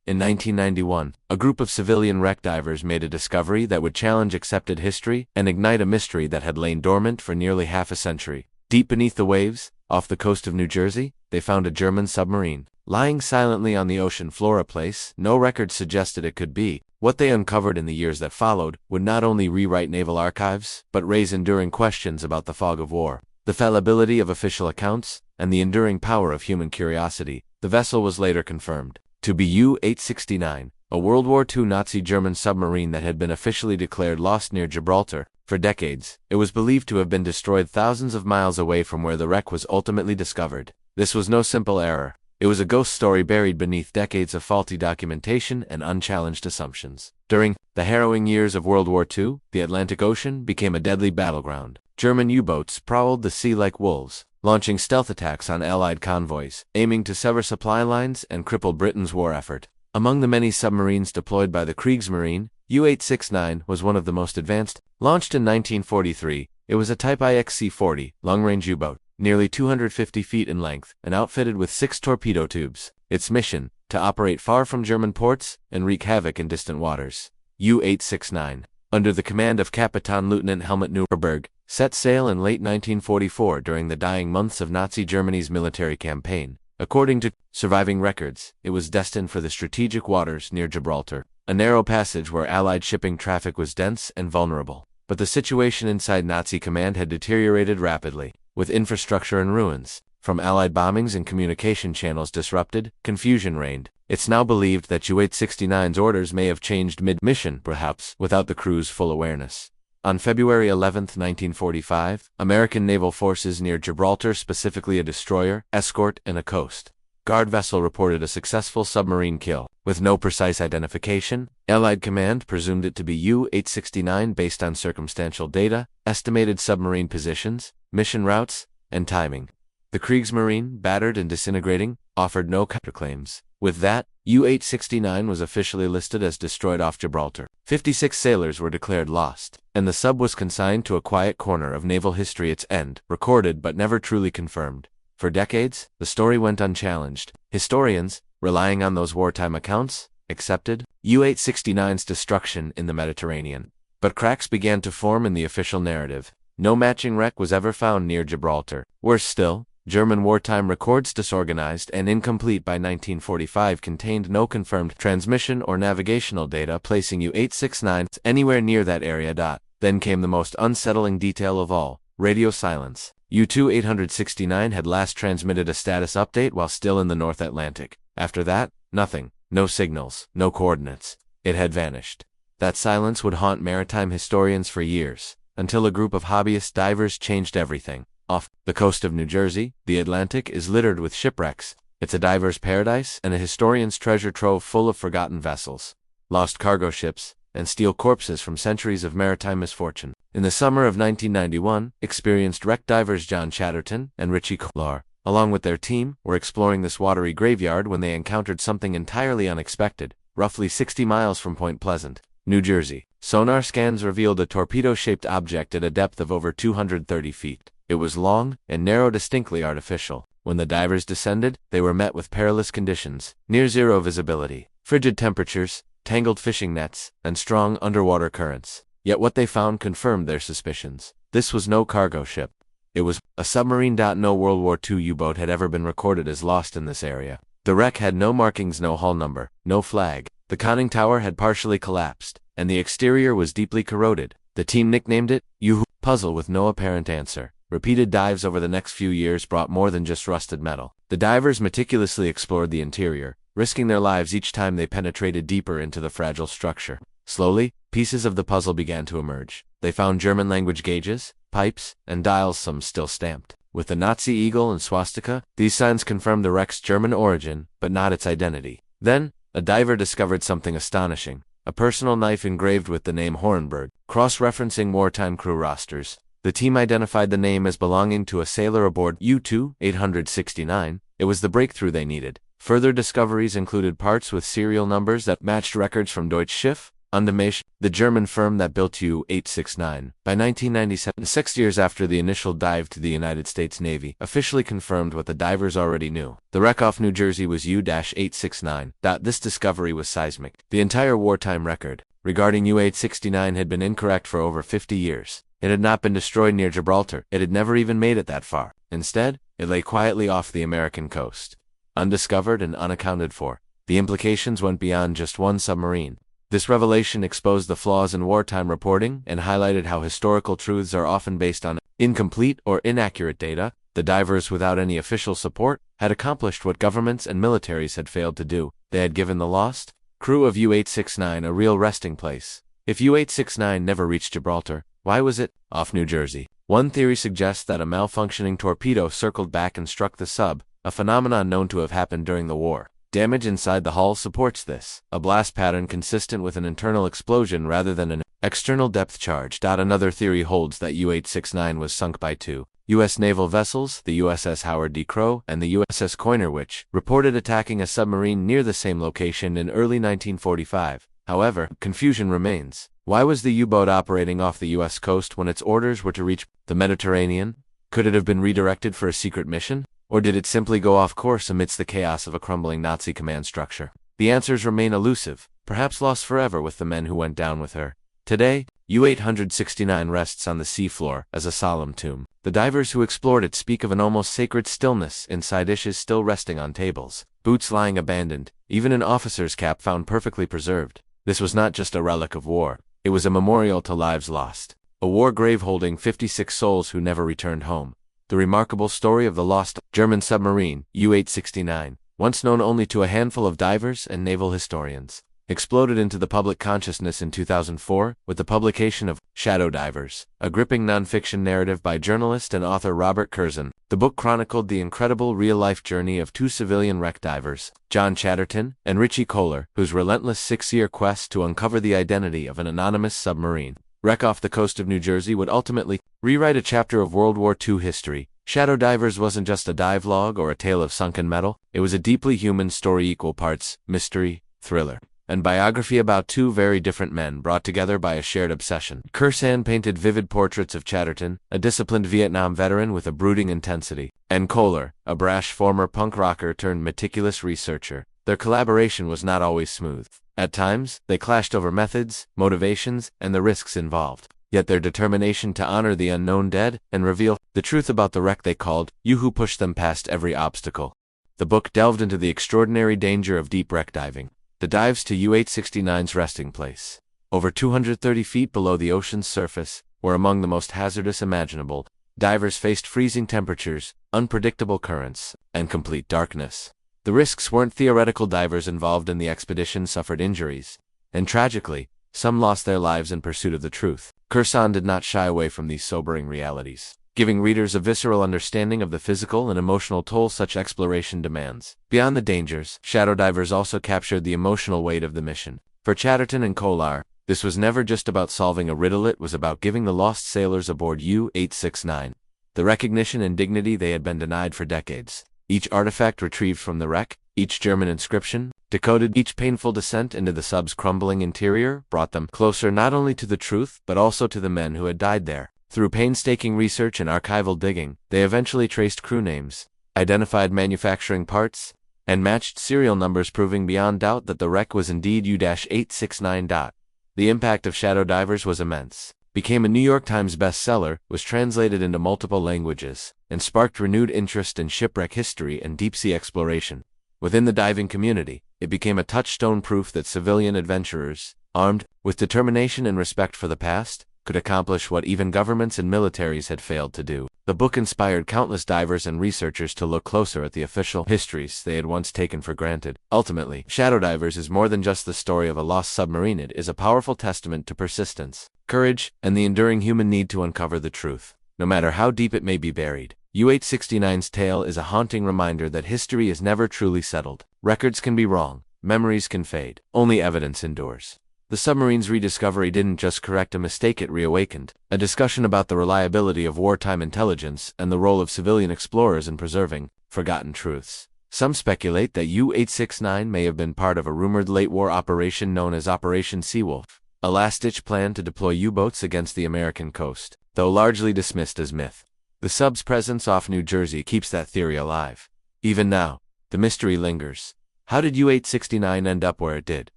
In 1991, a group of civilian wreck divers made a discovery that would challenge accepted history and ignite a mystery that had lain dormant for nearly half a century. Deep beneath the waves, off the coast of New Jersey, they found a German submarine. Lying silently on the ocean floor, a place no record suggested it could be. What they uncovered in the years that followed would not only rewrite naval archives, but raise enduring questions about the fog of war, the fallibility of official accounts, and the enduring power of human curiosity. The vessel was later confirmed to be U-869, a World War II Nazi-German submarine that had been officially declared lost near Gibraltar. For decades, it was believed to have been destroyed thousands of miles away from where the wreck was ultimately discovered. This was no simple error. It was a ghost story buried beneath decades of faulty documentation and unchallenged assumptions. During the harrowing years of World War II, the Atlantic Ocean became a deadly battleground. German U-boats prowled the sea like wolves, launching stealth attacks on Allied convoys, aiming to sever supply lines and cripple Britain's war effort. Among the many submarines deployed by the Kriegsmarine, U-869 was one of the most advanced. Launched in 1943, it was a Type IXC-40 long-range U-boat, nearly 250 feet in length, and outfitted with 6 torpedo tubes. Its mission, to operate far from German ports and wreak havoc in distant waters. U-869, under the command of Capitan Lieutenant Helmut Neuberg, set sail in late 1944 during the dying months of Nazi Germany's military campaign. According to surviving records, it was destined for the strategic waters near Gibraltar, a narrow passage where Allied shipping traffic was dense and vulnerable. But the situation inside Nazi command had deteriorated rapidly, with infrastructure in ruins. From Allied bombings and communication channels disrupted, confusion reigned. It's now believed that U-869's orders may have changed mid-mission, perhaps without the crew's full awareness. On February 11, 1945, American naval forces near Gibraltar, specifically a destroyer, escort, and a coast guard vessel, reported a successful submarine kill. With no precise identification, Allied command presumed it to be U-869 based on circumstantial data, estimated submarine positions, mission routes, and timing. The Kriegsmarine, battered and disintegrating, offered no counterclaims. With that, U-869 was officially listed as destroyed off Gibraltar. 56 sailors were declared lost, and the sub was consigned to a quiet corner of naval history. Its end, recorded but never truly confirmed. For decades, the story went unchallenged. Historians, relying on those wartime accounts, accepted U-869's destruction in the Mediterranean. But cracks began to form in the official narrative. No matching wreck was ever found near Gibraltar. Worse still, German wartime records, disorganized and incomplete by 1945, contained no confirmed transmission or navigational data placing U-869 anywhere near that area. Then came the most unsettling detail of all: radio silence. U-869 had last transmitted a status update while still in the North Atlantic. After that, nothing. No signals, no coordinates. It had vanished. That silence would haunt maritime historians for years, until a group of hobbyist divers changed everything. Off the coast of New Jersey, the Atlantic is littered with shipwrecks. It's a diver's paradise and a historian's treasure trove full of forgotten vessels, lost cargo ships, and steel corpses from centuries of maritime misfortune. In the summer of 1991, experienced wreck divers John Chatterton and Richie Kohler, along with their team, were exploring this watery graveyard when they encountered something entirely unexpected. Roughly 60 miles from Point Pleasant, New Jersey, sonar scans revealed a torpedo-shaped object at a depth of over 230 feet. It was long and narrow, distinctly artificial. When the divers descended, they were met with perilous conditions: near-zero visibility, frigid temperatures, tangled fishing nets, and strong underwater currents. Yet what they found confirmed their suspicions. This was no cargo ship. It was a submarine. No World War II U-boat had ever been recorded as lost in this area. The wreck had no markings, no hull number, no flag. The conning tower had partially collapsed, and the exterior was deeply corroded. The team nicknamed it U puzzle with no apparent answer. Repeated dives over the next few years brought more than just rusted metal. The divers meticulously explored the interior, risking their lives each time they penetrated deeper into the fragile structure. Slowly, pieces of the puzzle began to emerge. They found German-language gauges, pipes, and dials, some still stamped with the Nazi eagle and swastika. These signs confirmed the wreck's German origin, but not its identity. Then, a diver discovered something astonishing: a personal knife engraved with the name Horenberg, cross-referencing wartime crew rosters. The team identified the name as belonging to a sailor aboard U-869. It was the breakthrough they needed. Further discoveries included parts with serial numbers that matched records from Deutsche Schiff, Undemation, the German firm that built U-869. By 1997, 6 years after the initial dive to the United States Navy, officially confirmed what the divers already knew. The wreck off New Jersey was U-869. This discovery was seismic. The entire wartime record regarding U-869 had been incorrect for over 50 years. It had not been destroyed near Gibraltar. It had never even made it that far. Instead, it lay quietly off the American coast, undiscovered and unaccounted for. The implications went beyond just one submarine. This revelation exposed the flaws in wartime reporting and highlighted how historical truths are often based on incomplete or inaccurate data. The divers, without any official support, had accomplished what governments and militaries had failed to do. They had given the lost crew of U-869 a real resting place. If U-869 never reached Gibraltar, why was it off New Jersey? One theory suggests that a malfunctioning torpedo circled back and struck the sub, a phenomenon known to have happened during the war. Damage inside the hull supports this, a blast pattern consistent with an internal explosion rather than an external depth charge. Another theory holds that U-869 was sunk by two U.S. naval vessels, the USS Howard D. Crowe and the USS Coiner, which reported attacking a submarine near the same location in early 1945. However, confusion remains. Why was the U-boat operating off the U.S. coast when its orders were to reach the Mediterranean? Could it have been redirected for a secret mission? Or did it simply go off course amidst the chaos of a crumbling Nazi command structure? The answers remain elusive, perhaps lost forever with the men who went down with her. Today, U-869 rests on the seafloor as a solemn tomb. The divers who explored it speak of an almost sacred stillness inside, dishes still resting on tables, boots lying abandoned, even an officer's cap found perfectly preserved. This was not just a relic of war. It was a memorial to lives lost, a war grave holding 56 souls who never returned home. The remarkable story of the lost German submarine, U-869, once known only to a handful of divers and naval historians, exploded into the public consciousness in 2004 with the publication of Shadow Divers, a gripping nonfiction narrative by journalist and author Robert Curzon. The book chronicled the incredible real-life journey of two civilian wreck divers, John Chatterton and Richie Kohler, whose relentless 6-year quest to uncover the identity of an anonymous submarine wreck off the coast of New Jersey would ultimately rewrite a chapter of World War II history. Shadow Divers wasn't just a dive log or a tale of sunken metal. It was a deeply human story, equal parts mystery, thriller, and biography about two very different men brought together by a shared obsession. Curzon painted vivid portraits of Chatterton, a disciplined Vietnam veteran with a brooding intensity, and Kohler, a brash former punk rocker turned meticulous researcher. Their collaboration was not always smooth. At times, they clashed over methods, motivations, and the risks involved. Yet their determination to honor the unknown dead and reveal the truth about the wreck they called U-Who pushed them past every obstacle. The book delved into the extraordinary danger of deep wreck diving. The dives to U-869's resting place, over 230 feet below the ocean's surface, were among the most hazardous imaginable. Divers faced freezing temperatures, unpredictable currents, and complete darkness. The risks weren't theoretical. Divers involved in the expedition suffered injuries, and tragically, some lost their lives in pursuit of the truth. Curzon did not shy away from these sobering realities, giving readers a visceral understanding of the physical and emotional toll such exploration demands. Beyond the dangers, Shadow Divers also captured the emotional weight of the mission. For Chatterton and Kohler, this was never just about solving a riddle, it was about giving the lost sailors aboard U-869 the recognition and dignity they had been denied for decades. Each artifact retrieved from the wreck, each German inscription, decoded, each painful descent into the sub's crumbling interior, brought them closer not only to the truth but also to the men who had died there. Through painstaking research and archival digging, they eventually traced crew names, identified manufacturing parts, and matched serial numbers, proving beyond doubt that the wreck was indeed U-869. The impact of Shadow Divers was immense. Became a New York Times bestseller, was translated into multiple languages, and sparked renewed interest in shipwreck history and deep-sea exploration. Within the diving community, it became a touchstone proof that civilian adventurers, armed with determination and respect for the past, could accomplish what even governments and militaries had failed to do. The book inspired countless divers and researchers to look closer at the official histories they had once taken for granted. Ultimately, Shadow Divers is more than just the story of a lost submarine. It is a powerful testament to persistence, courage, and the enduring human need to uncover the truth, no matter how deep it may be buried. U-869's tale is a haunting reminder that history is never truly settled. Records can be wrong, memories can fade, only evidence endures. The submarine's rediscovery didn't just correct a mistake, it reawakened a discussion about the reliability of wartime intelligence and the role of civilian explorers in preserving forgotten truths. Some speculate that U-869 may have been part of a rumored late-war operation known as Operation Seawolf, a last-ditch plan to deploy U-boats against the American coast, though largely dismissed as myth. The sub's presence off New Jersey keeps that theory alive. Even now, the mystery lingers. How did U-869 end up where it did?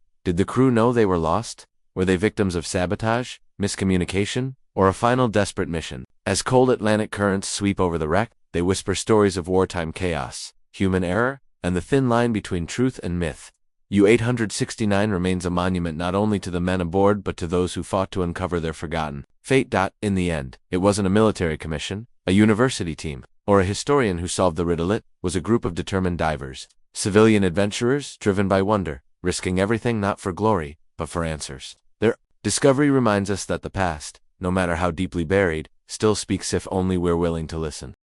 Did the crew know they were lost? Were they victims of sabotage, miscommunication, or a final desperate mission? As cold Atlantic currents sweep over the wreck, they whisper stories of wartime chaos, human error, and the thin line between truth and myth. U-869 remains a monument not only to the men aboard but to those who fought to uncover their forgotten fate. In the end, it wasn't a military commission, a university team, or a historian who solved the riddle. It was a group of determined divers, civilian adventurers driven by wonder, risking everything not for glory, but for answers. Their discovery reminds us that the past, no matter how deeply buried, still speaks if only we're willing to listen.